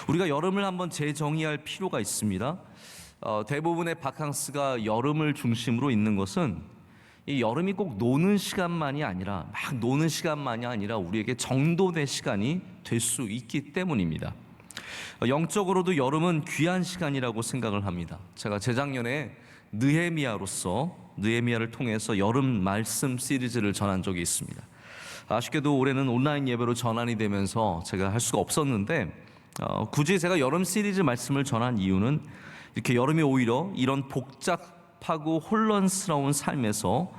우리가 여름을 한번 재정의할 필요가 있습니다. 대부분의 바캉스가 여름을 중심으로 있는 것은 이 여름이 꼭 노는 시간만이 아니라 막 노는 시간만이 아니라 우리에게 정돈의 시간이 될 수 있기 때문입니다. 영적으로도 여름은 귀한 시간이라고 생각을 합니다. 제가 재작년에 느헤미야를 통해서 여름 말씀 시리즈를 전한 적이 있습니다. 아쉽게도 올해는 온라인 예배로 전환이 되면서 제가 할 수가 없었는데 굳이 제가 여름 시리즈 말씀을 전한 이유는 이렇게 여름이 오히려 이런 복잡하고 혼란스러운 삶에서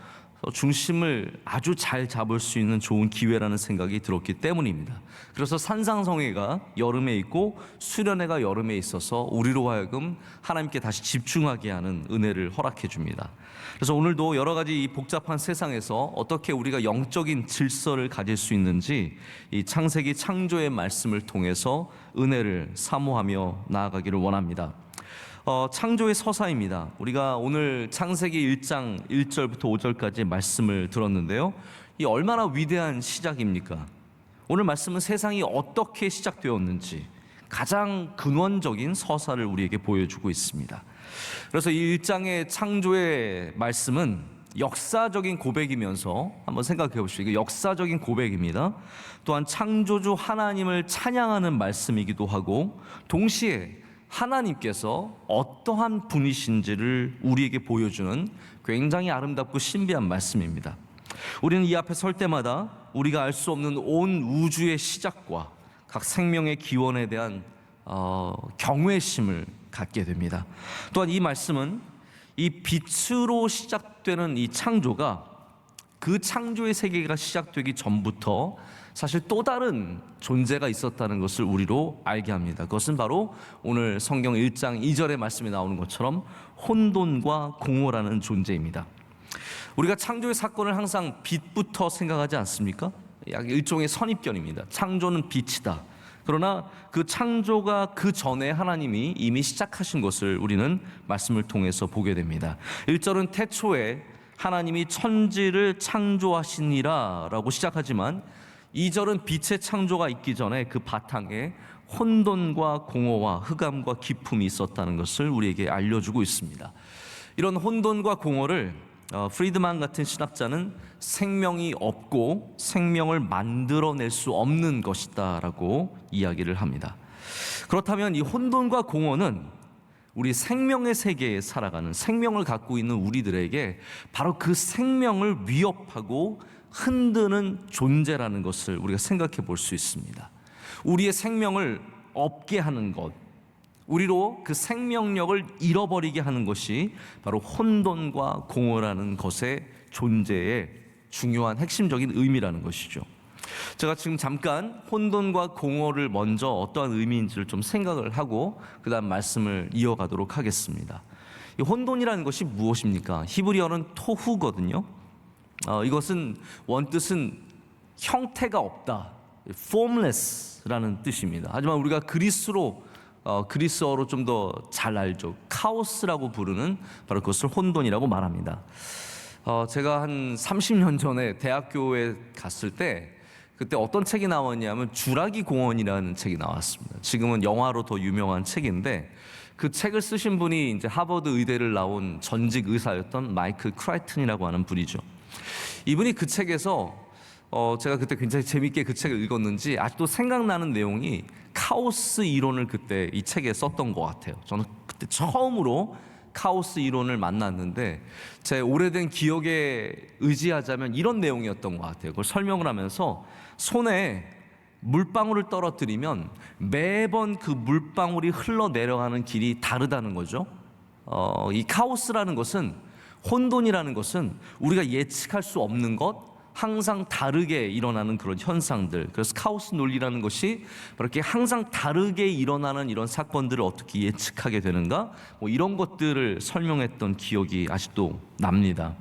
중심을 아주 잘 잡을 수 있는 좋은 기회라는 생각이 들었기 때문입니다. 그래서 산상성회가 여름에 있고 수련회가 여름에 있어서 우리로 하여금 하나님께 다시 집중하게 하는 은혜를 허락해 줍니다. 그래서 오늘도 여러 가지 이 복잡한 세상에서 어떻게 우리가 영적인 질서를 가질 수 있는지 이 창세기 창조의 말씀을 통해서 은혜를 사모하며 나아가기를 원합니다. 창조의 서사입니다. 우리가 오늘 창세기 1장 1절부터 5절까지 말씀을 들었는데요, 이 얼마나 위대한 시작입니까? 오늘 말씀은 세상이 어떻게 시작되었는지 가장 근원적인 서사를 우리에게 보여주고 있습니다. 그래서 이 1장의 창조의 말씀은 역사적인 고백이면서 한번 생각해 보시죠. 이게 역사적인 고백입니다. 또한 창조주 하나님을 찬양하는 말씀이기도 하고 동시에 하나님께서 어떠한 분이신지를 우리에게 보여주는 굉장히 아름답고 신비한 말씀입니다. 우리는 이 앞에 설 때마다 우리가 알 수 없는 온 우주의 시작과 각 생명의 기원에 대한 경외심을 갖게 됩니다. 또한 이 말씀은 이 빛으로 시작되는 이 창조가 그 창조의 세계가 시작되기 전부터 사실 또 다른 존재가 있었다는 것을 우리로 알게 합니다. 그것은 바로 오늘 성경 1장 2절의 말씀에 나오는 것처럼 혼돈과 공허라는 존재입니다. 우리가 창조의 사건을 항상 빛부터 생각하지 않습니까? 약 일종의 선입견입니다. 창조는 빛이다. 그러나 그 창조가 그 전에 하나님이 이미 시작하신 것을 우리는 말씀을 통해서 보게 됩니다. 1절은 태초에 하나님이 천지를 창조하시니라 라고 시작하지만 2절은 빛의 창조가 있기 전에 그 바탕에 혼돈과 공허와 흑암과 기품이 있었다는 것을 우리에게 알려주고 있습니다. 이런 혼돈과 공허를 프리드만 같은 신학자는 생명이 없고 생명을 만들어낼 수 없는 것이다 라고 이야기를 합니다. 그렇다면 이 혼돈과 공허는 우리 생명의 세계에 살아가는, 생명을 갖고 있는 우리들에게 바로 그 생명을 위협하고 흔드는 존재라는 것을 우리가 생각해 볼 수 있습니다. 우리의 생명을 없게 하는 것, 우리로 그 생명력을 잃어버리게 하는 것이 바로 혼돈과 공허라는 것의 존재의 중요한 핵심적인 의미라는 것이죠. 제가 지금 잠깐 혼돈과 공허를 먼저 어떠한 의미인지를 좀 생각을 하고 그 다음 말씀을 이어가도록 하겠습니다. 이 혼돈이라는 것이 무엇입니까? 히브리어는 토후거든요. 이것은 원뜻은 형태가 없다, formless라는 뜻입니다. 하지만 우리가 그리스어로 좀 더 잘 알죠. 카오스라고 부르는 바로 그것을 혼돈이라고 말합니다. 제가 한 30년 전에 대학교에 갔을 때 그때 어떤 책이 나왔냐면 주라기 공원이라는 책이 나왔습니다. 지금은 영화로 더 유명한 책인데 그 책을 쓰신 분이 이제 하버드 의대를 나온 전직 의사였던 마이클 크라이튼이라고 하는 분이죠. 이분이 그 책에서 제가 그때 굉장히 재밌게 그 책을 읽었는지 아직도 생각나는 내용이 카오스 이론을 그때 이 책에 썼던 것 같아요. 저는 그때 처음으로 카오스 이론을 만났는데 제 오래된 기억에 의지하자면 이런 내용이었던 것 같아요. 그걸 설명을 하면서 손에 물방울을 떨어뜨리면 매번 그 물방울이 흘러내려가는 길이 다르다는 거죠. 이 카오스라는 것은, 혼돈이라는 것은 우리가 예측할 수 없는 것, 항상 다르게 일어나는 그런 현상들, 그래서 카오스 논리라는 것이 그렇게 항상 다르게 일어나는 이런 사건들을 어떻게 예측하게 되는가, 이런 것들을 설명했던 기억이 아직도 납니다.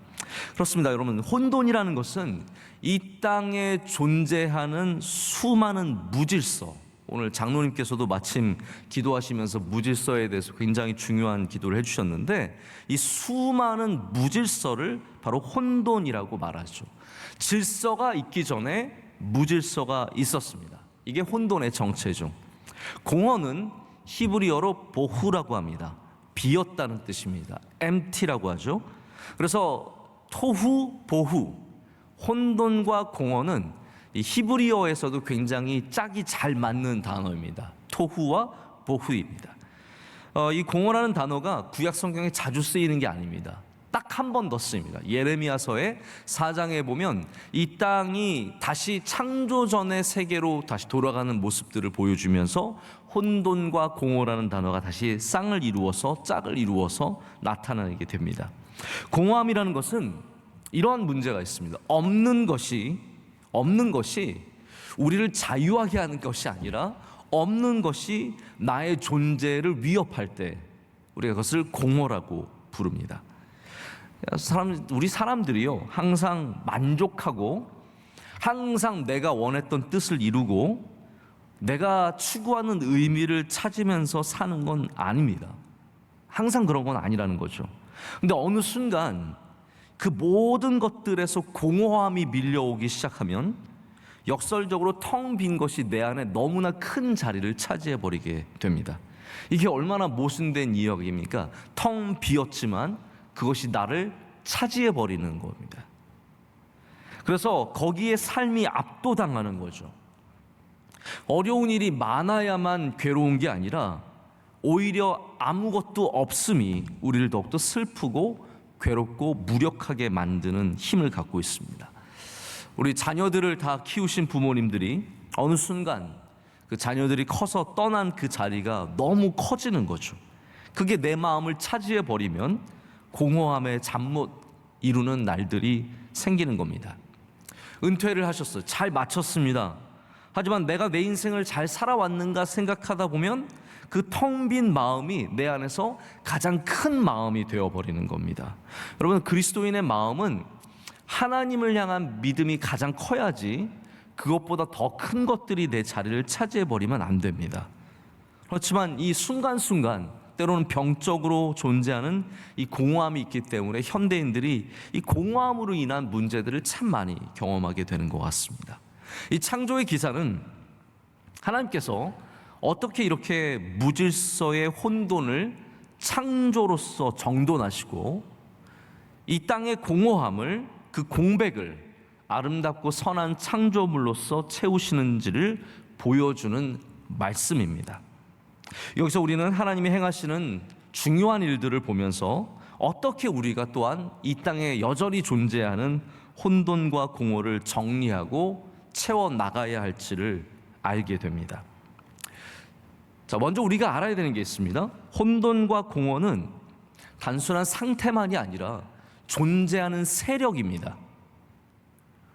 그렇습니다. 여러분, 혼돈이라는 것은 이 땅에 존재하는 수많은 무질서, 오늘 장로님께서도 마침 기도하시면서 무질서에 대해서 굉장히 중요한 기도를 해주셨는데 이 수많은 무질서를 바로 혼돈이라고 말하죠. 질서가 있기 전에 무질서가 있었습니다. 이게 혼돈의 정체죠. 공허는 히브리어로 보후라고 합니다. 비었다는 뜻입니다. empty라고 하죠. 그래서 토후, 보후, 혼돈과 공허는 이 히브리어에서도 굉장히 짝이 잘 맞는 단어입니다. 토후와 보후입니다. 이 공허라는 단어가 구약 성경에 자주 쓰이는 게 아닙니다. 딱 한 번 더 쓰입니다. 예레미야서의 4장에 보면 이 땅이 다시 창조 전의 세계로 다시 돌아가는 모습들을 보여주면서 혼돈과 공허라는 단어가 다시 쌍을 이루어서 짝을 이루어서 나타나게 됩니다. 공허함이라는 것은 이러한 문제가 있습니다. 없는 것이 우리를 자유하게 하는 것이 아니라 없는 것이 나의 존재를 위협할 때 우리가 그것을 공허라고 부릅니다. 우리 사람들이요, 항상 만족하고 항상 내가 원했던 뜻을 이루고 내가 추구하는 의미를 찾으면서 사는 건 아닙니다. 항상 그런 건 아니라는 거죠. 근데 어느 순간 그 모든 것들에서 공허함이 밀려오기 시작하면 역설적으로 텅 빈 것이 내 안에 너무나 큰 자리를 차지해버리게 됩니다. 이게 얼마나 모순된 이야기입니까? 텅 비었지만 그것이 나를 차지해버리는 겁니다. 그래서 거기에 삶이 압도당하는 거죠. 어려운 일이 많아야만 괴로운 게 아니라 오히려 아무것도 없음이 우리를 더욱더 슬프고 괴롭고 무력하게 만드는 힘을 갖고 있습니다. 우리 자녀들을 다 키우신 부모님들이 어느 순간 그 자녀들이 커서 떠난 그 자리가 너무 커지는 거죠. 그게 내 마음을 차지해 버리면 공허함에 잠 못 이루는 날들이 생기는 겁니다. 은퇴를 하셨어요. 잘 마쳤습니다. 하지만 내가 내 인생을 잘 살아왔는가 생각하다 보면 그 텅 빈 마음이 내 안에서 가장 큰 마음이 되어버리는 겁니다. 여러분, 그리스도인의 마음은 하나님을 향한 믿음이 가장 커야지 그것보다 더 큰 것들이 내 자리를 차지해버리면 안 됩니다. 그렇지만 이 순간순간 때로는 병적으로 존재하는 이 공허함이 있기 때문에 현대인들이 이 공허함으로 인한 문제들을 참 많이 경험하게 되는 것 같습니다. 이 창조의 기사는 하나님께서 어떻게 이렇게 무질서의 혼돈을 창조로서 정돈하시고 이 땅의 공허함을, 그 공백을 아름답고 선한 창조물로서 채우시는지를 보여주는 말씀입니다. 여기서 우리는 하나님이 행하시는 중요한 일들을 보면서 어떻게 우리가 또한 이 땅에 여전히 존재하는 혼돈과 공허를 정리하고 채워나가야 할지를 알게 됩니다. 자, 먼저 우리가 알아야 되는 게 있습니다. 혼돈과 공허는 단순한 상태만이 아니라 존재하는 세력입니다.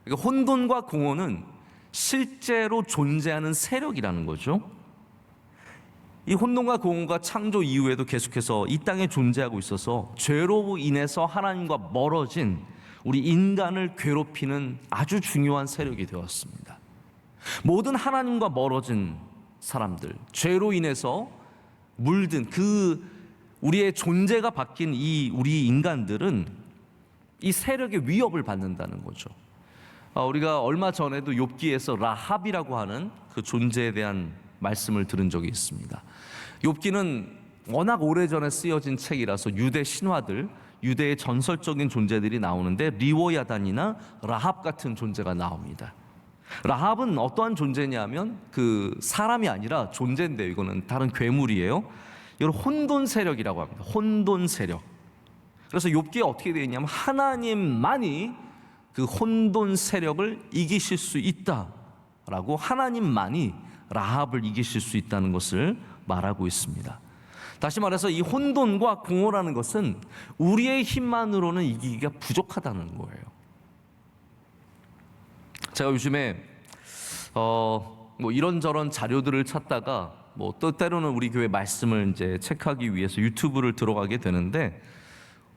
그러니까 혼돈과 공허는 실제로 존재하는 세력이라는 거죠. 이 혼돈과 공허가 창조 이후에도 계속해서 이 땅에 존재하고 있어서 죄로 인해서 하나님과 멀어진 우리 인간을 괴롭히는 아주 중요한 세력이 되었습니다. 모든 하나님과 멀어진 사람들, 죄로 인해서 물든 그 우리의 존재가 바뀐 이 우리 인간들은 이 세력의 위협을 받는다는 거죠. 우리가 얼마 전에도 욥기에서 라합이라고 하는 그 존재에 대한 말씀을 들은 적이 있습니다. 욥기는 워낙 오래전에 쓰여진 책이라서 유대 신화들, 유대의 전설적인 존재들이 나오는데 리워야단이나 라합 같은 존재가 나옵니다. 라합은 어떠한 존재냐면 그 사람이 아니라 존재인데요. 이거는 다른 괴물이에요. 이걸 혼돈 세력이라고 합니다. 혼돈 세력. 그래서 욥기에 어떻게 되어 있냐면 하나님만이 그 혼돈 세력을 이기실 수 있다라고, 하나님만이 라합을 이기실 수 있다는 것을 말하고 있습니다. 다시 말해서 이 혼돈과 공허라는 것은 우리의 힘만으로는 이기기가 부족하다는 거예요. 제가 요즘에 뭐 이런저런 자료들을 찾다가 뭐 또 때로는 우리 교회 말씀을 이제 체크하기 위해서 유튜브를 들어가게 되는데,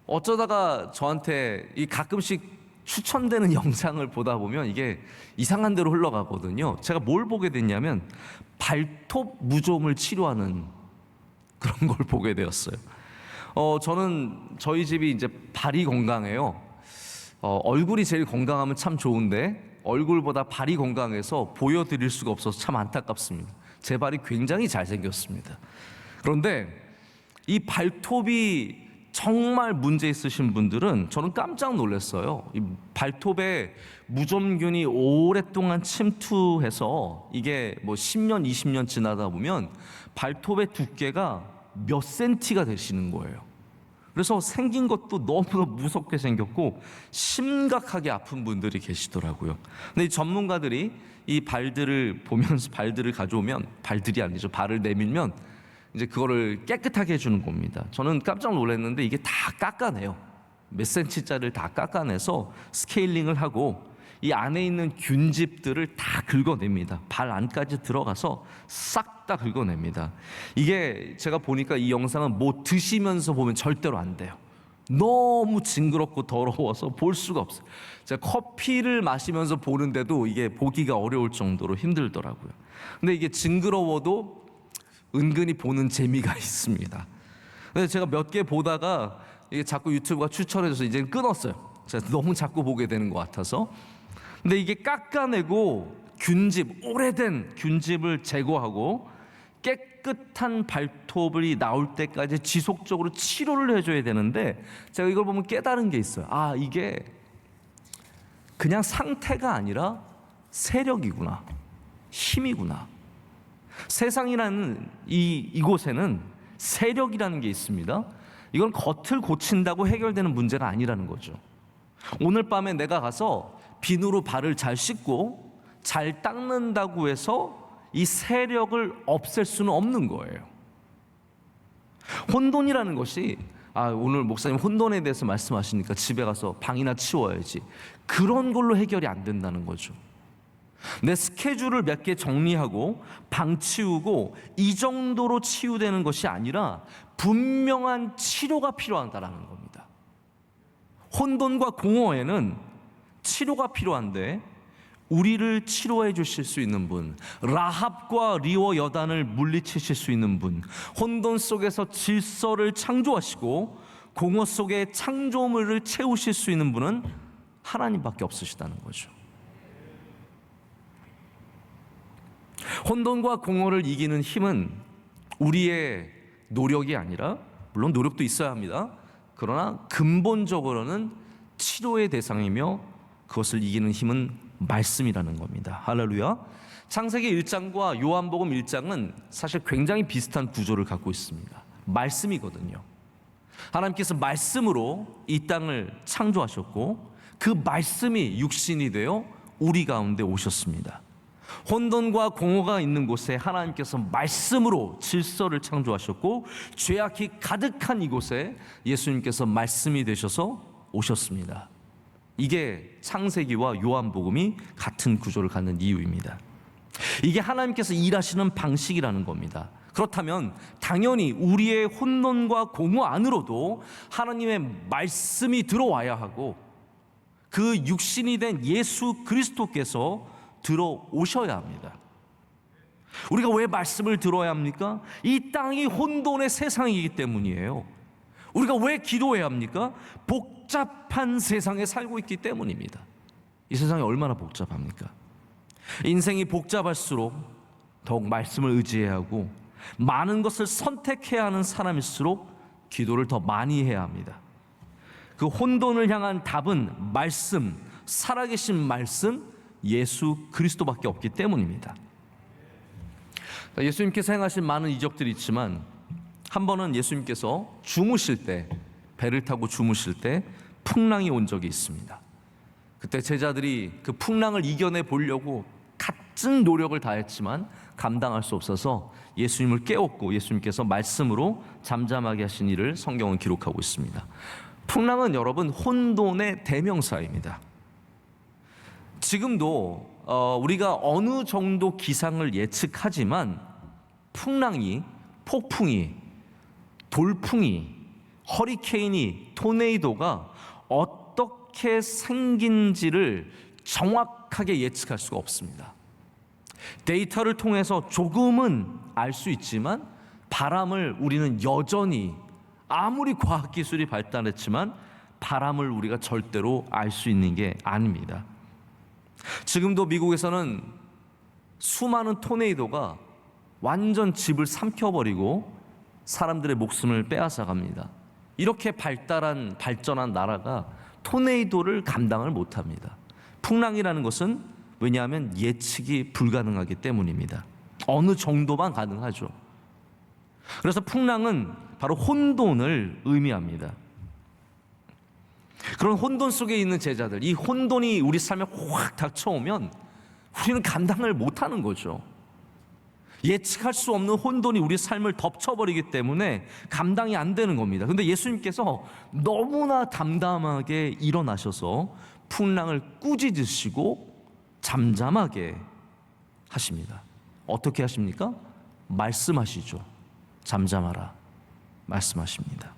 어쩌다가 저한테 이 가끔씩 추천되는 영상을 보다 보면 이게 이상한 데로 흘러가거든요. 제가 뭘 보게 됐냐면 발톱 무좀을 치료하는 그런 걸 보게 되었어요. 저는 저희 집이 이제 발이 건강해요. 얼굴이 제일 건강하면 참 좋은데 얼굴보다 발이 건강해서 보여드릴 수가 없어서 참 안타깝습니다. 제 발이 굉장히 잘생겼습니다. 그런데 이 발톱이 정말 문제 있으신 분들은 저는 깜짝 놀랐어요. 이 발톱에 무좀균이 오랫동안 침투해서 이게 뭐 10년, 20년 지나다 보면 발톱의 두께가 몇 센티가 되시는 거예요. 그래서 생긴 것도 너무 무섭게 생겼고 심각하게 아픈 분들이 계시더라고요. 근데 이 전문가들이 이 발들을 보면서 발들을 가져오면, 발들이 아니죠, 발을 내밀면 이제 그거를 깨끗하게 해주는 겁니다. 저는 깜짝 놀랐는데 이게 다 깎아내요. 몇 센치짜리를 다 깎아내서 스케일링을 하고 이 안에 있는 균집들을 다 긁어냅니다. 발 안까지 들어가서 싹 다 긁어냅니다. 이게 제가 보니까 이 영상은 뭐 드시면서 보면 절대로 안 돼요. 너무 징그럽고 더러워서 볼 수가 없어요. 제가 커피를 마시면서 보는데도 이게 보기가 어려울 정도로 힘들더라고요. 근데 이게 징그러워도 은근히 보는 재미가 있습니다. 근데 제가 몇 개 보다가 이게 자꾸 유튜브가 추천해줘서 이제 끊었어요. 제가 너무 자꾸 보게 되는 것 같아서. 근데 이게 깎아내고 균집, 오래된 균집을 제거하고 깨끗한 발톱이 나올 때까지 지속적으로 치료를 해줘야 되는데, 제가 이걸 보면 깨달은 게 있어요. 아, 이게 그냥 상태가 아니라 세력이구나, 힘이구나. 세상이라는 이곳에는 세력이라는 게 있습니다. 이건 겉을 고친다고 해결되는 문제가 아니라는 거죠. 오늘 밤에 내가 가서 비누로 발을 잘 씻고 잘 닦는다고 해서 이 세력을 없앨 수는 없는 거예요. 혼돈이라는 것이, 오늘 목사님 혼돈에 대해서 말씀하시니까 집에 가서 방이나 치워야지, 그런 걸로 해결이 안 된다는 거죠. 내 스케줄을 몇 개 정리하고 방 치우고 이 정도로 치유되는 것이 아니라 분명한 치료가 필요하다는 겁니다. 혼돈과 공허에는 치료가 필요한데, 우리를 치료해 주실 수 있는 분, 라합과 리워 여단을 물리치실 수 있는 분, 혼돈 속에서 질서를 창조하시고 공허 속에 창조물을 채우실 수 있는 분은 하나님밖에 없으시다는 거죠. 혼돈과 공허를 이기는 힘은 우리의 노력이 아니라, 물론 노력도 있어야 합니다. 그러나 근본적으로는 치료의 대상이며 그것을 이기는 힘은 말씀이라는 겁니다. 할렐루야. 창세기 1장과 요한복음 1장은 사실 굉장히 비슷한 구조를 갖고 있습니다. 말씀이거든요. 하나님께서 말씀으로 이 땅을 창조하셨고 그 말씀이 육신이 되어 우리 가운데 오셨습니다. 혼돈과 공허가 있는 곳에 하나님께서 말씀으로 질서를 창조하셨고, 죄악이 가득한 이곳에 예수님께서 말씀이 되셔서 오셨습니다. 이게 창세기와 요한복음이 같은 구조를 갖는 이유입니다. 이게 하나님께서 일하시는 방식이라는 겁니다. 그렇다면 당연히 우리의 혼돈과 공허 안으로도 하나님의 말씀이 들어와야 하고, 그 육신이 된 예수 그리스도께서 들어오셔야 합니다. 우리가 왜 말씀을 들어야 합니까? 이 땅이 혼돈의 세상이기 때문이에요. 우리가 왜 기도해야 합니까? 복잡한 세상에 살고 있기 때문입니다. 이 세상이 얼마나 복잡합니까? 인생이 복잡할수록 더욱 말씀을 의지해야 하고, 많은 것을 선택해야 하는 사람일수록 기도를 더 많이 해야 합니다. 그 혼돈을 향한 답은 말씀, 살아계신 말씀, 예수 그리스도밖에 없기 때문입니다. 예수님께서 행하신 많은 이적들이 있지만, 한 번은 예수님께서 주무실 때, 배를 타고 주무실 때 풍랑이 온 적이 있습니다. 그때 제자들이 그 풍랑을 이겨내 보려고 갖은 노력을 다했지만 감당할 수 없어서 예수님을 깨웠고, 예수님께서 말씀으로 잠잠하게 하신 일을 성경은 기록하고 있습니다. 풍랑은 여러분 혼돈의 대명사입니다. 지금도 우리가 어느 정도 기상을 예측하지만 풍랑이, 폭풍이, 돌풍이, 허리케인이, 토네이도가 어떻게 생긴지를 정확하게 예측할 수가 없습니다. 데이터를 통해서 조금은 알 수 있지만 바람을 우리는 여전히, 아무리 과학기술이 발달했지만 바람을 우리가 절대로 알 수 있는 게 아닙니다. 지금도 미국에서는 수많은 토네이도가 완전 집을 삼켜버리고 사람들의 목숨을 빼앗아 갑니다. 이렇게 발전한 나라가 토네이도를 감당을 못합니다. 풍랑이라는 것은 왜냐하면 예측이 불가능하기 때문입니다. 어느 정도만 가능하죠. 그래서 풍랑은 바로 혼돈을 의미합니다. 그런 혼돈 속에 있는 제자들, 이 혼돈이 우리 삶에 확 닥쳐오면 우리는 감당을 못하는 거죠. 예측할 수 없는 혼돈이 우리 삶을 덮쳐버리기 때문에 감당이 안 되는 겁니다. 그런데 예수님께서 너무나 담담하게 일어나셔서 풍랑을 꾸짖으시고 잠잠하게 하십니다. 어떻게 하십니까? 말씀하시죠. 잠잠하라 말씀하십니다.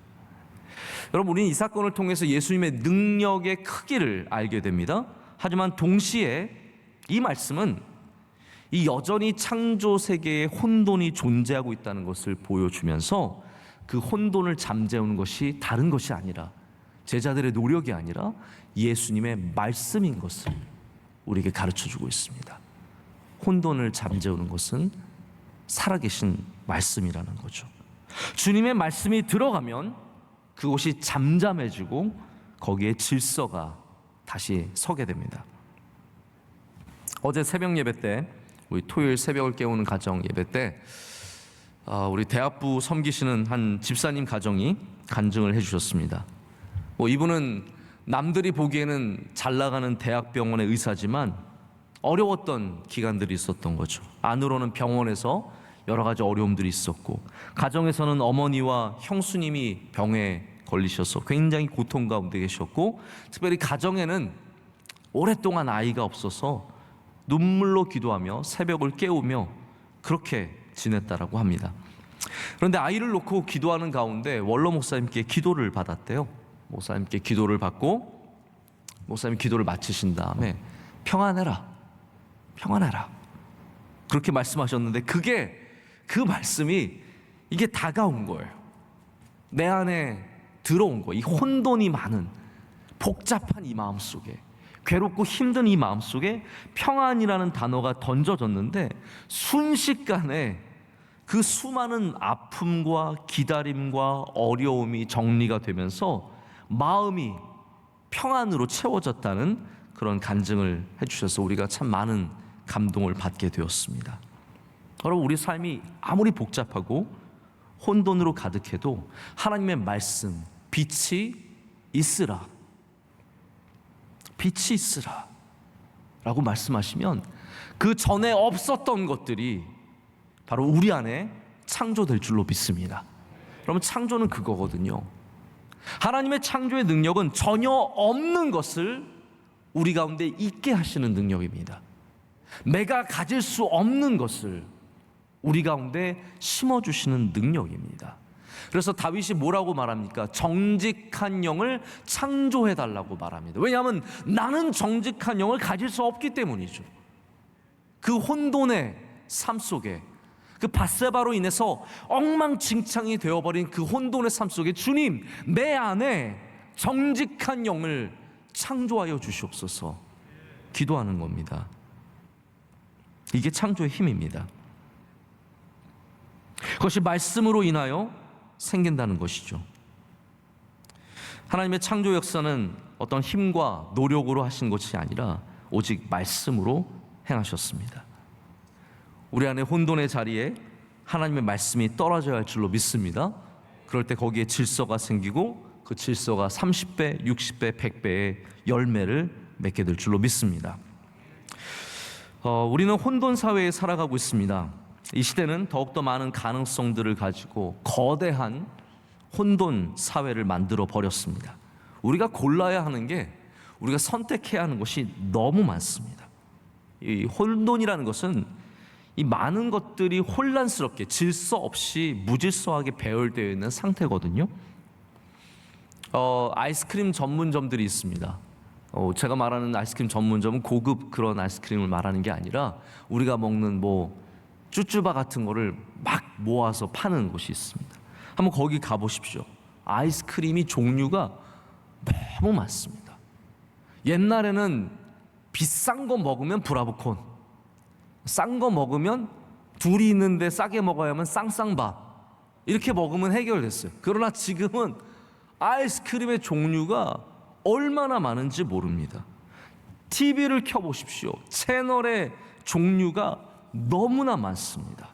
여러분, 우리는 이 사건을 통해서 예수님의 능력의 크기를 알게 됩니다. 하지만 동시에 이 말씀은 이 여전히 창조 세계에 혼돈이 존재하고 있다는 것을 보여주면서 그 혼돈을 잠재우는 것이 다른 것이 아니라, 제자들의 노력이 아니라 예수님의 말씀인 것을 우리에게 가르쳐주고 있습니다. 혼돈을 잠재우는 것은 살아계신 말씀이라는 거죠. 주님의 말씀이 들어가면 그곳이 잠잠해지고 거기에 질서가 다시 서게 됩니다. 어제 새벽 예배 때, 우리 토요일 새벽을 깨우는 가정 예배 때 우리 대학부 섬기시는 한 집사님 가정이 간증을 해주셨습니다. 이분은 남들이 보기에는 잘 나가는 대학병원의 의사지만 어려웠던 기간들이 있었던 거죠. 안으로는 병원에서 여러 가지 어려움들이 있었고, 가정에서는 어머니와 형수님이 병에 걸리셔서 굉장히 고통 가운데 계셨고, 특별히 가정에는 오랫동안 아이가 없어서 눈물로 기도하며 새벽을 깨우며 그렇게 지냈다라고 합니다. 그런데 아이를 놓고 기도하는 가운데 원로 목사님께 기도를 받았대요. 목사님께 기도를 받고 목사님 기도를 마치신 다음에 평안해라 그렇게 말씀하셨는데, 그 말씀이 이게 다가온 거예요. 내 안에 들어온 거예요. 이 혼돈이 많은 복잡한 이 마음속에, 괴롭고 힘든 이 마음속에 평안이라는 단어가 던져졌는데, 순식간에 그 수많은 아픔과 기다림과 어려움이 정리가 되면서 마음이 평안으로 채워졌다는 그런 간증을 해주셔서 우리가 참 많은 감동을 받게 되었습니다. 여러분, 우리 삶이 아무리 복잡하고 혼돈으로 가득해도 하나님의 말씀, 빛이 있으라 라고 말씀하시면 그 전에 없었던 것들이 바로 우리 안에 창조될 줄로 믿습니다. 여러분, 창조는 그거거든요. 하나님의 창조의 능력은 전혀 없는 것을 우리 가운데 있게 하시는 능력입니다. 내가 가질 수 없는 것을 우리 가운데 심어주시는 능력입니다. 그래서 다윗이 뭐라고 말합니까? 정직한 영을 창조해달라고 말합니다. 왜냐하면 나는 정직한 영을 가질 수 없기 때문이죠. 그 혼돈의 삶 속에, 그 밧세바로 인해서 엉망진창이 되어버린 그 혼돈의 삶 속에 주님, 내 안에 정직한 영을 창조하여 주시옵소서 기도하는 겁니다. 이게 창조의 힘입니다. 그것이 말씀으로 인하여 생긴다는 것이죠. 하나님의 창조 역사는 어떤 힘과 노력으로 하신 것이 아니라 오직 말씀으로 행하셨습니다. 우리 안에 혼돈의 자리에 하나님의 말씀이 떨어져야 할 줄로 믿습니다. 그럴 때 거기에 질서가 생기고 그 질서가 30배, 60배, 100배의 열매를 맺게 될 줄로 믿습니다. 우리는 혼돈 사회에 살아가고 있습니다. 이 시대는 더욱더 많은 가능성들을 가지고 거대한 혼돈 사회를 만들어 버렸습니다. 우리가 골라야 하는 게, 우리가 선택해야 하는 것이 너무 많습니다. 이 혼돈이라는 것은 이 많은 것들이 혼란스럽게 질서 없이 무질서하게 배열되어 있는 상태거든요. 아이스크림 전문점들이 있습니다. 제가 말하는 아이스크림 전문점은 고급 그런 아이스크림을 말하는 게 아니라 우리가 먹는 쭈쭈바 같은 거를 막 모아서 파는 곳이 있습니다. 한번 거기 가보십시오. 아이스크림이 종류가 너무 많습니다. 옛날에는 비싼 거 먹으면 브라보콘, 싼 거 먹으면 둘이 있는데 싸게 먹어야 하면 쌍쌍밥 이렇게 먹으면 해결됐어요. 그러나 지금은 아이스크림의 종류가 얼마나 많은지 모릅니다. TV를 켜보십시오. 채널의 종류가 너무나 많습니다.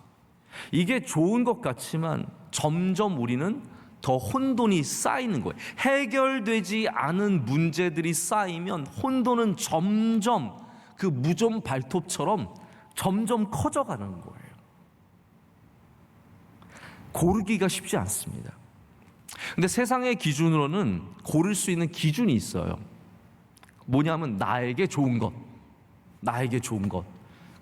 이게 좋은 것 같지만 점점 우리는 더 혼돈이 쌓이는 거예요. 해결되지 않은 문제들이 쌓이면 혼돈은 점점 그 무좀 발톱처럼 점점 커져가는 거예요. 고르기가 쉽지 않습니다. 근데 세상의 기준으로는 고를 수 있는 기준이 있어요. 뭐냐면 나에게 좋은 것, 나에게 좋은 것.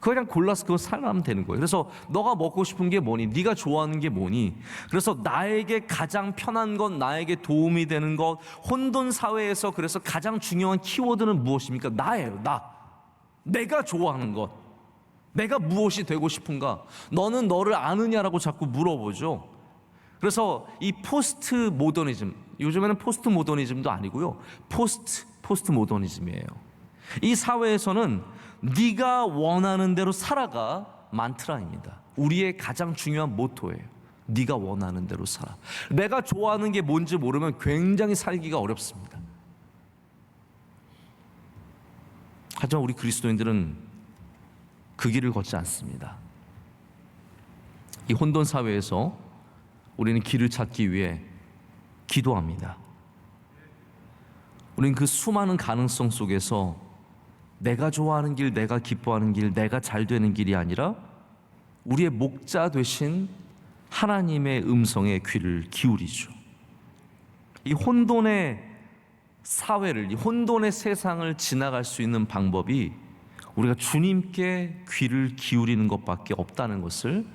그냥 골라서 그거 살아가면 되는 거예요. 그래서 너가 먹고 싶은 게 뭐니? 네가 좋아하는 게 뭐니? 그래서 나에게 가장 편한 것, 나에게 도움이 되는 것. 혼돈 사회에서 그래서 가장 중요한 키워드는 무엇입니까? 나예요. 내가 좋아하는 것. 내가 무엇이 되고 싶은가? 너는 너를 아느냐라고 자꾸 물어보죠. 그래서 이 포스트 모더니즘, 요즘에는 포스트 모더니즘도 아니고요, 포스트 모더니즘이에요. 이 사회에서는 네가 원하는 대로 살아가 만트라입니다. 우리의 가장 중요한 모토예요. 네가 원하는 대로 살아. 내가 좋아하는 게 뭔지 모르면 굉장히 살기가 어렵습니다. 하지만 우리 그리스도인들은 그 길을 걷지 않습니다. 이 혼돈 사회에서 우리는 길을 찾기 위해 기도합니다. 우리는 그 수많은 가능성 속에서 내가 좋아하는 길, 내가 기뻐하는 길, 내가 잘 되는 길이 아니라 우리의 목자 되신 하나님의 음성에 귀를 기울이죠. 이 혼돈의 사회를, 이 혼돈의 세상을 지나갈 수 있는 방법이 우리가 주님께 귀를 기울이는 것밖에 없다는 것을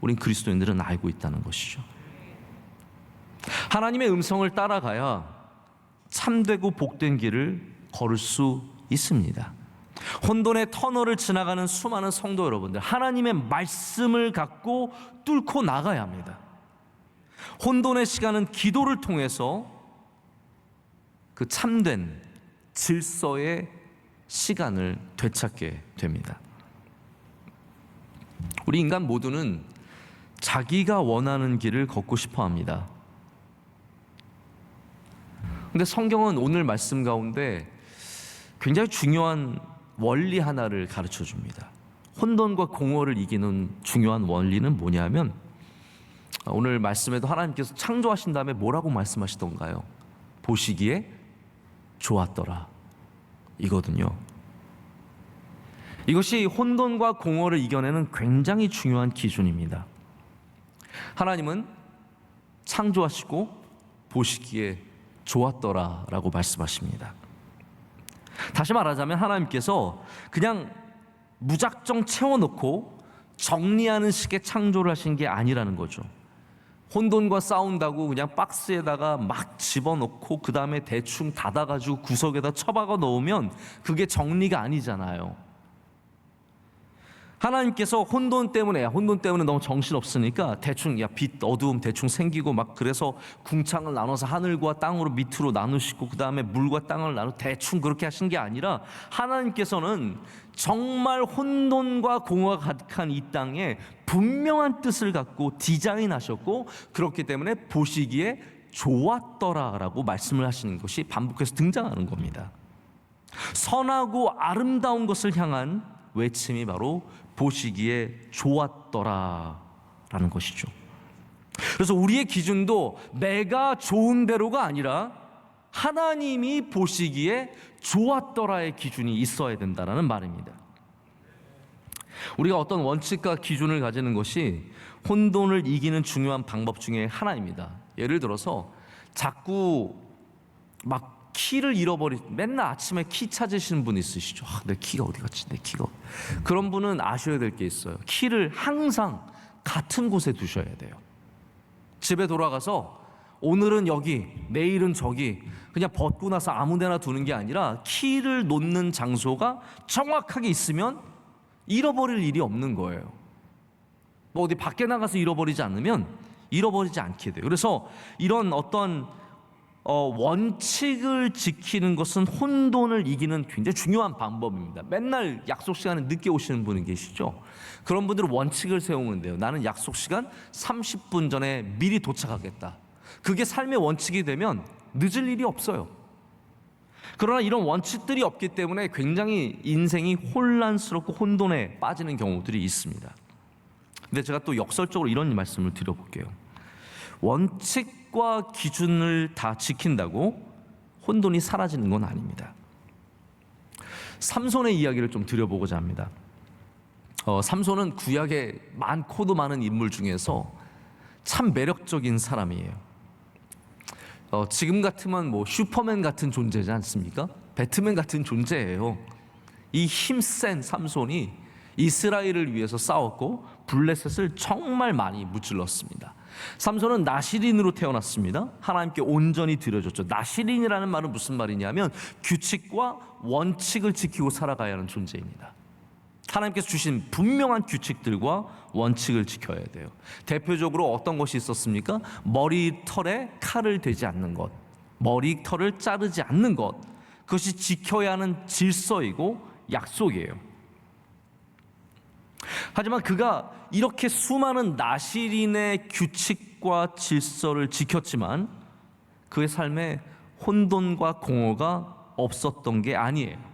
우린 그리스도인들은 알고 있다는 것이죠. 하나님의 음성을 따라가야 참되고 복된 길을 걸을 수 있습니다. 혼돈의 터널을 지나가는 수많은 성도 여러분들, 하나님의 말씀을 갖고 뚫고 나가야 합니다. 혼돈의 시간은 기도를 통해서 그 참된 질서의 시간을 되찾게 됩니다. 우리 인간 모두는 자기가 원하는 길을 걷고 싶어 합니다. 근데 성경은 오늘 말씀 가운데 굉장히 중요한 원리 하나를 가르쳐 줍니다. 혼돈과 공허를 이기는 중요한 원리는 뭐냐면, 오늘 말씀에도 하나님께서 창조하신 다음에 뭐라고 말씀하시던가요? 보시기에 좋았더라, 이거든요. 이것이 혼돈과 공허를 이겨내는 굉장히 중요한 기준입니다. 하나님은 창조하시고 보시기에 좋았더라 라고 말씀하십니다. 다시 말하자면 하나님께서 그냥 무작정 채워놓고 정리하는 식의 창조를 하신 게 아니라는 거죠. 혼돈과 싸운다고 그냥 박스에다가 막 집어넣고 그 다음에 대충 닫아가지고 구석에다 처박아 놓으면 그게 정리가 아니잖아요. 하나님께서 혼돈 때문에 너무 정신없으니까 대충 빛 어두움 대충 생기고 막, 그래서 궁창을 나눠서 하늘과 땅으로 밑으로 나누시고 그 다음에 물과 땅을 나누 대충 그렇게 하신 게 아니라, 하나님께서는 정말 혼돈과 공허가 가득한 이 땅에 분명한 뜻을 갖고 디자인하셨고, 그렇기 때문에 보시기에 좋았더라라고 말씀을 하시는 것이 반복해서 등장하는 겁니다. 선하고 아름다운 것을 향한 외침이 바로 보시기에 좋았더라라는 것이죠. 그래서 우리의 기준도 내가 좋은 대로가 아니라 하나님이 보시기에 좋았더라의 기준이 있어야 된다는 말입니다. 우리가 어떤 원칙과 기준을 가지는 것이 혼돈을 이기는 중요한 방법 중에 하나입니다. 예를 들어서 자꾸 막 키를 맨날 아침에 키 찾으시는 분 있으시죠? 내 키가 어디 갔지? 내 키가. 그런 분은 아셔야 될 게 있어요. 키를 항상 같은 곳에 두셔야 돼요. 집에 돌아가서 오늘은 여기, 내일은 저기, 그냥 벗고 나서 아무 데나 두는 게 아니라 키를 놓는 장소가 정확하게 있으면 잃어버릴 일이 없는 거예요. 뭐 어디 밖에 나가서 잃어버리지 않으면 잃어버리지 않게 돼요. 그래서 이런 어떤 원칙을 지키는 것은 혼돈을 이기는 굉장히 중요한 방법입니다. 맨날 약속 시간에 늦게 오시는 분이 계시죠? 그런 분들은 원칙을 세우면 돼요. 나는 약속 시간 30분 전에 미리 도착하겠다. 그게 삶의 원칙이 되면 늦을 일이 없어요. 그러나 이런 원칙들이 없기 때문에 굉장히 인생이 혼란스럽고 혼돈에 빠지는 경우들이 있습니다. 근데 제가 또 역설적으로 이런 말씀을 드려볼게요. 원칙과 기준을 다 지킨다고 혼돈이 사라지는 건 아닙니다. 삼손의 이야기를 좀 드려보고자 합니다. 삼손은 구약에 많고도 많은 인물 중에서 참 매력적인 사람이에요. 지금 같으면 뭐 슈퍼맨 같은 존재지 않습니까? 배트맨 같은 존재예요. 이 힘센 삼손이 이스라엘을 위해서 싸웠고 블레셋을 정말 많이 무찔렀습니다. 삼손은 나시린으로 태어났습니다. 하나님께 온전히 드려졌죠. 나시린이라는 말은 무슨 말이냐면 규칙과 원칙을 지키고 살아가야 하는 존재입니다. 하나님께서 주신 분명한 규칙들과 원칙을 지켜야 돼요. 대표적으로 어떤 것이 있었습니까? 머리털에 칼을 대지 않는 것, 머리털을 자르지 않는 것, 그것이 지켜야 하는 질서이고 약속이에요. 하지만 그가 이렇게 수많은 나시린의 규칙과 질서를 지켰지만 그의 삶에 혼돈과 공허가 없었던 게 아니에요.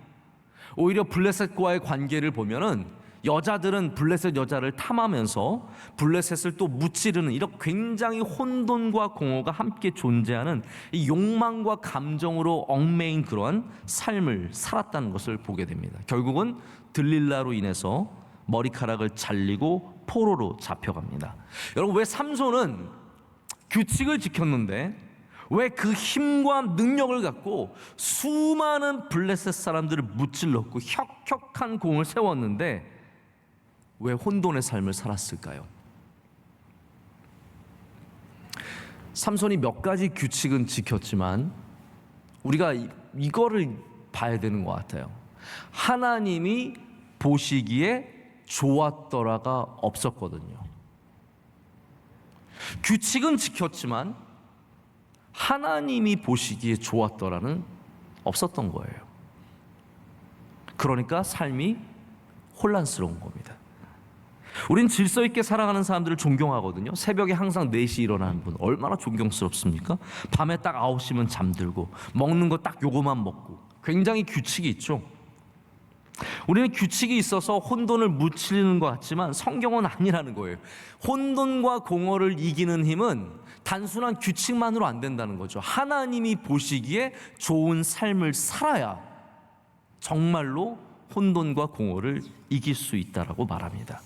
오히려 블레셋과의 관계를 보면은 여자들은 블레셋 여자를 탐하면서 블레셋을 또 무찌르는 이런 굉장히 혼돈과 공허가 함께 존재하는 이 욕망과 감정으로 얽매인 그러한 삶을 살았다는 것을 보게 됩니다. 결국은 들릴라로 인해서 머리카락을 잘리고 포로로 잡혀갑니다. 여러분, 왜 삼손은 규칙을 지켰는데 왜 그 힘과 능력을 갖고 수많은 블레셋 사람들을 무찔렀고 혁혁한 공을 세웠는데 왜 혼돈의 삶을 살았을까요? 삼손이 몇 가지 규칙은 지켰지만 우리가 이거를 봐야 되는 것 같아요. 하나님이 보시기에 좋았더라가 없었거든요. 규칙은 지켰지만 하나님이 보시기에 좋았더라는 없었던 거예요. 그러니까 삶이 혼란스러운 겁니다. 우린 질서 있게 살아가는 사람들을 존경하거든요. 새벽에 항상 4시 일어나는 분 얼마나 존경스럽습니까? 밤에 딱 9시면 잠들고 먹는 거 딱 요거만 먹고 굉장히 규칙이 있죠. 우리는 규칙이 있어서 혼돈을 무찌르는 것 같지만 성경은 아니라는 거예요. 혼돈과 공허를 이기는 힘은 단순한 규칙만으로 안 된다는 거죠. 하나님이 보시기에 좋은 삶을 살아야 정말로 혼돈과 공허를 이길 수 있다라고 말합니다.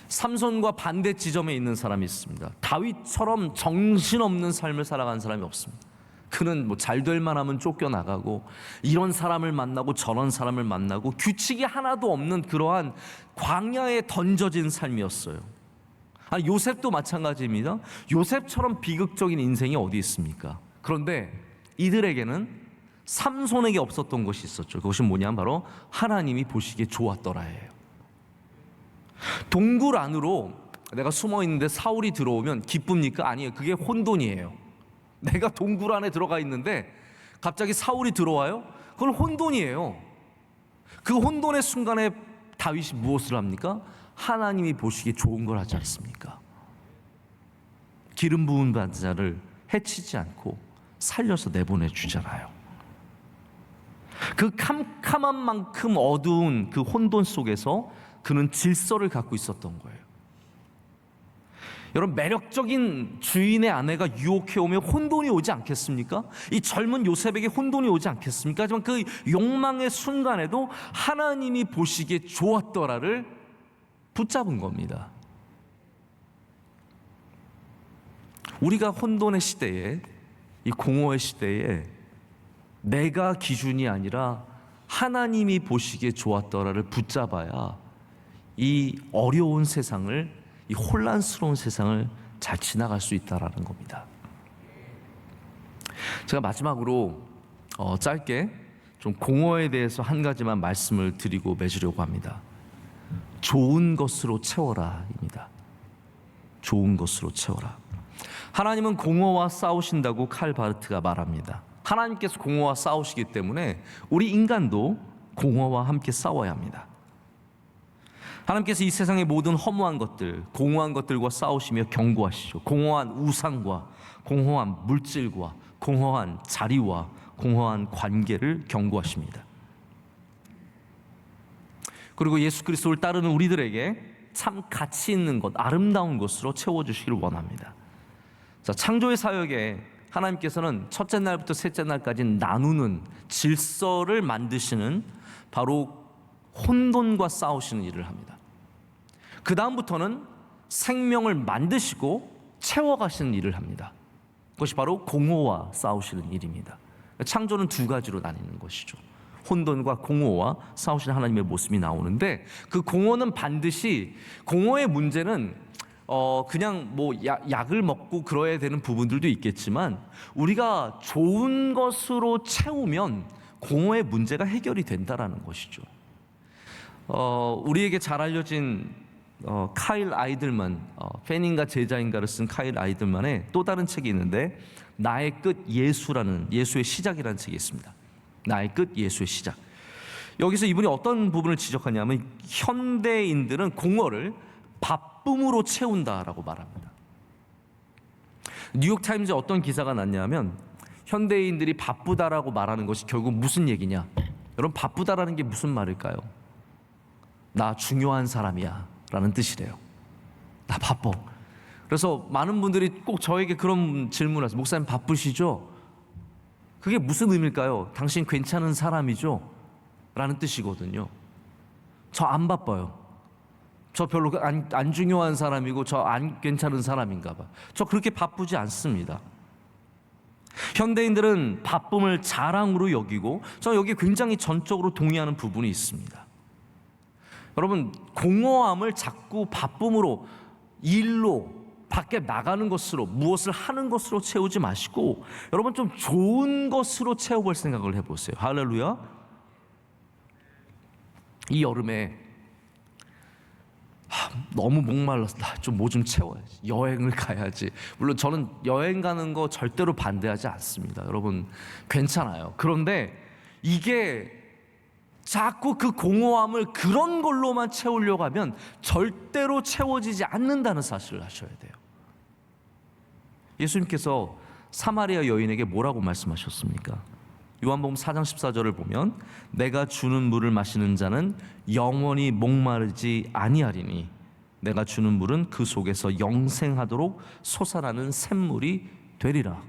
삼손과 반대 지점에 있는 사람이 있습니다. 다윗처럼 정신없는 삶을 살아가는 사람이 없습니다. 그는 뭐 잘 될 만하면 쫓겨나가고 이런 사람을 만나고 저런 사람을 만나고 규칙이 하나도 없는 그러한 광야에 던져진 삶이었어요. 요셉도 마찬가지입니다. 요셉처럼 비극적인 인생이 어디 있습니까? 그런데 이들에게는 삼손에게 없었던 것이 있었죠. 그것이 뭐냐면 바로 하나님이 보시기에 좋았더라예요. 동굴 안으로 내가 숨어 있는데 사울이 들어오면 기쁩니까? 아니에요. 그게 혼돈이에요. 내가 동굴 안에 들어가 있는데 갑자기 사울이 들어와요? 그건 혼돈이에요. 그 혼돈의 순간에 다윗이 무엇을 합니까? 하나님이 보시기에 좋은 걸 하지 않습니까? 기름 부은 자를 해치지 않고 살려서 내보내 주잖아요. 그 캄캄한 만큼 어두운 그 혼돈 속에서 그는 질서를 갖고 있었던 거예요. 여러분, 매력적인 주인의 아내가 유혹해오면 혼돈이 오지 않겠습니까? 이 젊은 요셉에게 혼돈이 오지 않겠습니까? 하지만 그 욕망의 순간에도 하나님이 보시기에 좋았더라를 붙잡은 겁니다. 우리가 혼돈의 시대에, 이 공허의 시대에 내가 기준이 아니라 하나님이 보시기에 좋았더라를 붙잡아야 이 어려운 세상을, 이 혼란스러운 세상을 잘 지나갈 수 있다라는 겁니다. 제가 마지막으로 짧게 좀 공허에 대해서 한 가지만 말씀을 드리고 맺으려고 합니다. 좋은 것으로 채워라입니다. 좋은 것으로 채워라. 하나님은 공허와 싸우신다고 칼 바르트가 말합니다. 하나님께서 공허와 싸우시기 때문에 우리 인간도 공허와 함께 싸워야 합니다. 하나님께서 이 세상의 모든 허무한 것들, 공허한 것들과 싸우시며 경고하시죠. 공허한 우상과 공허한 물질과 공허한 자리와 공허한 관계를 경고하십니다. 그리고 예수 그리스도를 따르는 우리들에게 참 가치 있는 것, 아름다운 것으로 채워주시기를 원합니다. 자, 창조의 사역에 하나님께서는 첫째 날부터 셋째 날까지 나누는 질서를 만드시는 바로 혼돈과 싸우시는 일을 합니다. 그 다음부터는 생명을 만드시고 채워가시는 일을 합니다. 그것이 바로 공허와 싸우시는 일입니다. 창조는 두 가지로 나뉘는 것이죠. 혼돈과 공허와 싸우시는 하나님의 모습이 나오는데, 그 공허는 반드시, 공허의 문제는 그냥 뭐 약을 먹고 그러야 되는 부분들도 있겠지만, 우리가 좋은 것으로 채우면 공허의 문제가 해결이 된다라는 것이죠. 우리에게 잘 알려진 카일 아이들만, 팬인가 제자인가를 쓴 카일 아이들만의 또 다른 책이 있는데, 나의 끝 예수라는, 예수의 시작이라는 책이 있습니다. 나의 끝 예수의 시작. 여기서 이분이 어떤 부분을 지적하냐면, 현대인들은 공허를 바쁨으로 채운다라고 말합니다. 뉴욕타임즈에 어떤 기사가 났냐면, 현대인들이 바쁘다라고 말하는 것이 결국 무슨 얘기냐? 여러분, 바쁘다라는 게 무슨 말일까요? 나 중요한 사람이야 라는 뜻이래요. 나 바빠. 그래서 많은 분들이 꼭 저에게 그런 질문을 하세요. 목사님 바쁘시죠? 그게 무슨 의미일까요? 당신 괜찮은 사람이죠? 라는 뜻이거든요. 저 안 바빠요. 저 별로 안 중요한 사람이고 저 안 괜찮은 사람인가 봐. 저 그렇게 바쁘지 않습니다. 현대인들은 바쁨을 자랑으로 여기고, 저 여기 굉장히 전적으로 동의하는 부분이 있습니다. 여러분, 공허함을 자꾸 바쁨으로, 일로, 밖에 나가는 것으로, 무엇을 하는 것으로 채우지 마시고, 여러분 좀 좋은 것으로 채워볼 생각을 해보세요. 할렐루야. 이 여름에 너무 목말랐어. 좀 뭐 좀 채워야지. 여행을 가야지. 물론 저는 여행 가는 거 절대로 반대하지 않습니다. 여러분 괜찮아요. 그런데 이게 자꾸 그 공허함을 그런 걸로만 채우려고 하면 절대로 채워지지 않는다는 사실을 아셔야 돼요. 예수님께서 사마리아 여인에게 뭐라고 말씀하셨습니까? 요한복음 4장 14절을 보면, 내가 주는 물을 마시는 자는 영원히 목마르지 아니하리니 내가 주는 물은 그 속에서 영생하도록 솟아나는 샘물이 되리라.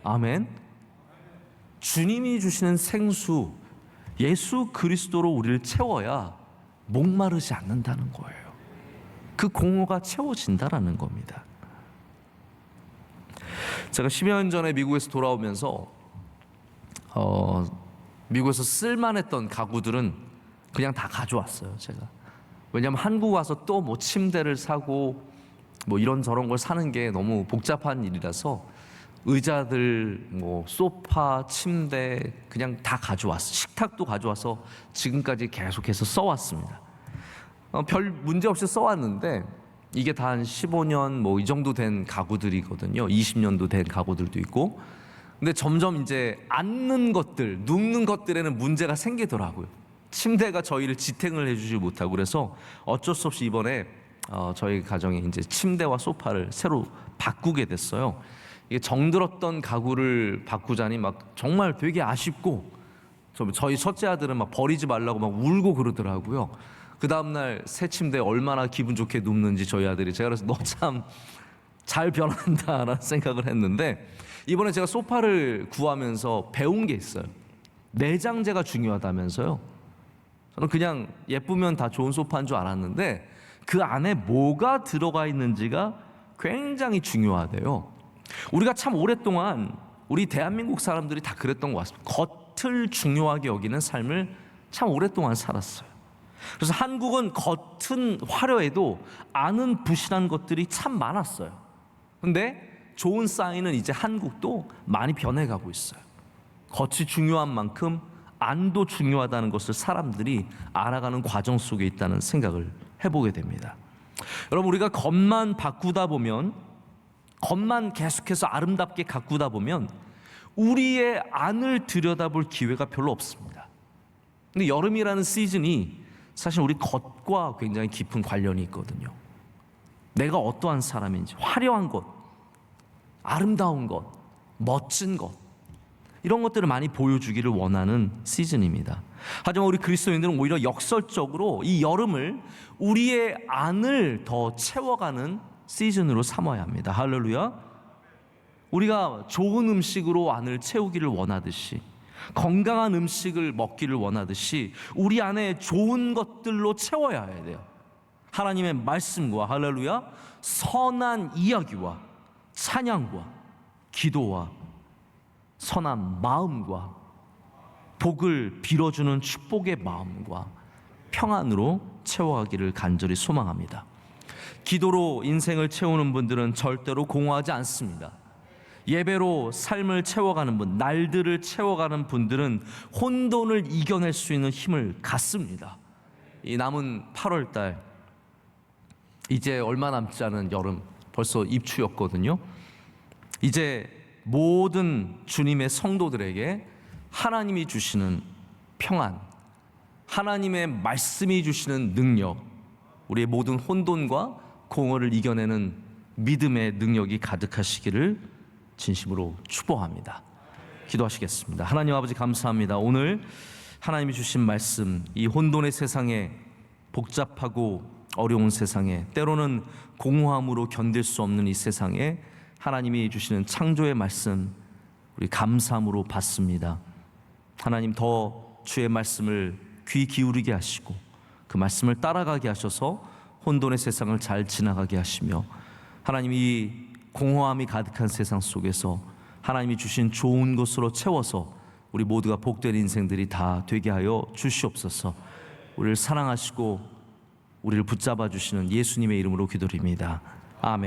아멘. 주님이 주시는 생수, 예수 그리스도로 우리를 채워야 목마르지 않는다는 거예요. 그 공허가 채워진다라는 겁니다. 제가 10여 년 전에 미국에서 돌아오면서 미국에서 쓸만했던 가구들은 그냥 다 가져왔어요. 제가. 왜냐하면 한국 와서 또 뭐 침대를 사고 뭐 이런저런 걸 사는 게 너무 복잡한 일이라서 의자들, 뭐 소파, 침대 그냥 다 가져왔어요. 식탁도 가져와서 지금까지 계속해서 써왔습니다. 별 문제 없이 써왔는데, 이게 다 한 15년 뭐 이 정도 된 가구들이거든요. 20년도 된 가구들도 있고. 근데 점점 이제 앉는 것들, 눕는 것들에는 문제가 생기더라고요. 침대가 저희를 지탱을 해주지 못하고, 그래서 어쩔 수 없이 이번에 저희 가정에 이제 침대와 소파를 새로 바꾸게 됐어요. 이게 정들었던 가구를 바꾸자니 막 정말 되게 아쉽고, 저희 첫째 아들은 막 버리지 말라고 막 울고 그러더라고요. 그 다음날 새 침대에 얼마나 기분 좋게 눕는지 저희 아들이, 제가 그래서 너 참 잘 변한다라는 생각을 했는데, 이번에 제가 소파를 구하면서 배운 게 있어요. 내장재가 중요하다면서요. 저는 그냥 예쁘면 다 좋은 소파인 줄 알았는데, 그 안에 뭐가 들어가 있는지가 굉장히 중요하대요. 우리가 참 오랫동안, 우리 대한민국 사람들이 다 그랬던 것 같습니다. 겉을 중요하게 여기는 삶을 참 오랫동안 살았어요. 그래서 한국은 겉은 화려해도 안은 부실한 것들이 참 많았어요. 근데 좋은 사인은 이제 한국도 많이 변해가고 있어요. 겉이 중요한 만큼 안도 중요하다는 것을 사람들이 알아가는 과정 속에 있다는 생각을 해보게 됩니다. 여러분, 우리가 겉만 바꾸다 보면 겉만 계속해서 아름답게 가꾸다 보면 우리의 안을 들여다볼 기회가 별로 없습니다. 근데 여름이라는 시즌이 사실 우리 겉과 굉장히 깊은 관련이 있거든요. 내가 어떠한 사람인지, 화려한 것, 아름다운 것, 멋진 것, 이런 것들을 많이 보여주기를 원하는 시즌입니다. 하지만 우리 그리스도인들은 오히려 역설적으로 이 여름을 우리의 안을 더 채워가는 시즌으로 삼아야 합니다. 할렐루야. 우리가 좋은 음식으로 안을 채우기를 원하듯이, 건강한 음식을 먹기를 원하듯이 우리 안에 좋은 것들로 채워야 해야 돼요. 하나님의 말씀과, 할렐루야, 선한 이야기와 찬양과 기도와 선한 마음과 복을 빌어주는 축복의 마음과 평안으로 채워가기를 간절히 소망합니다. 기도로 인생을 채우는 분들은 절대로 공허하지 않습니다. 예배로 삶을 채워가는 분, 날들을 채워가는 분들은 혼돈을 이겨낼 수 있는 힘을 갖습니다. 이 남은 8월달, 이제 얼마 남지 않은 여름, 벌써 입추였거든요. 이제 모든 주님의 성도들에게 하나님이 주시는 평안, 하나님의 말씀이 주시는 능력, 우리의 모든 혼돈과 공허를 이겨내는 믿음의 능력이 가득하시기를 진심으로 축복합니다. 기도하시겠습니다. 하나님 아버지, 감사합니다. 오늘 하나님이 주신 말씀, 이 혼돈의 세상에, 복잡하고 어려운 세상에, 때로는 공허함으로 견딜 수 없는 이 세상에 하나님이 주시는 창조의 말씀, 우리 감사함으로 받습니다. 하나님, 더 주의 말씀을 귀 기울이게 하시고 그 말씀을 따라가게 하셔서 혼돈의 세상을 잘 지나가게 하시며, 하나님, 이 공허함이 가득한 세상 속에서 하나님이 주신 좋은 것으로 채워서 우리 모두가 복된 인생들이 다 되게 하여 주시옵소서. 우리를 사랑하시고 우리를 붙잡아 주시는 예수님의 이름으로 기도드립니다. 아멘.